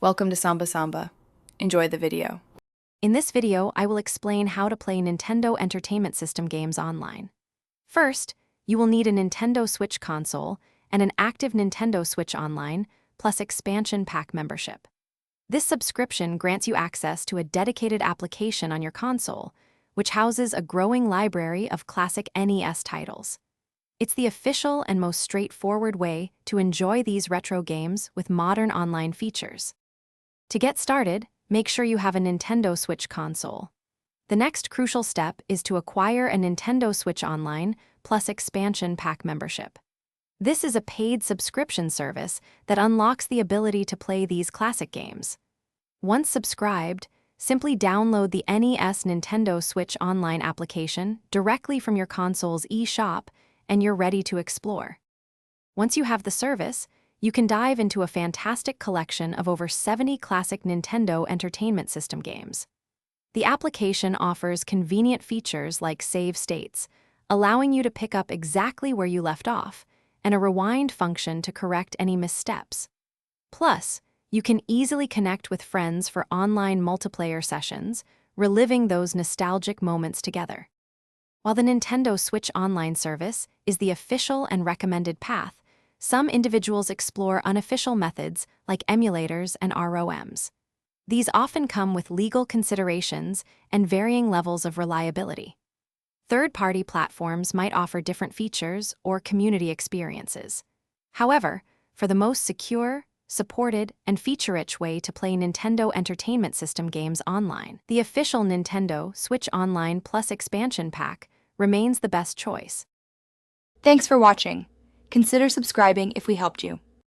Welcome to Samba Samba. Enjoy the video. In this video, I will explain how to play Nintendo Entertainment System games online. First, you will need a Nintendo Switch console and an active Nintendo Switch Online, plus expansion pack membership. This subscription grants you access to a dedicated application on your console, which houses a growing library of classic NES titles. It's the official and most straightforward way to enjoy these retro games with modern online features. To get started, make sure you have a Nintendo Switch console. The next crucial step is to acquire a Nintendo Switch Online plus expansion pack membership. This is a paid subscription service that unlocks the ability to play these classic games. Once subscribed, simply download the NES Nintendo Switch Online application directly from your console's eShop, and you're ready to explore. Once you have the service, you can dive into a fantastic collection of over 70 classic Nintendo Entertainment System games. The application offers convenient features like save states, allowing you to pick up exactly where you left off, and a rewind function to correct any missteps. Plus, you can easily connect with friends for online multiplayer sessions, reliving those nostalgic moments together. While the Nintendo Switch Online service is the official and recommended path, some individuals explore unofficial methods like emulators and ROMs. These often come with legal considerations and varying levels of reliability. Third-party platforms might offer different features or community experiences. However, for the most secure, supported, and feature-rich way to play Nintendo Entertainment System games online, the official Nintendo Switch Online Plus expansion pack remains the best choice. Thanks for watching. Consider subscribing if we helped you.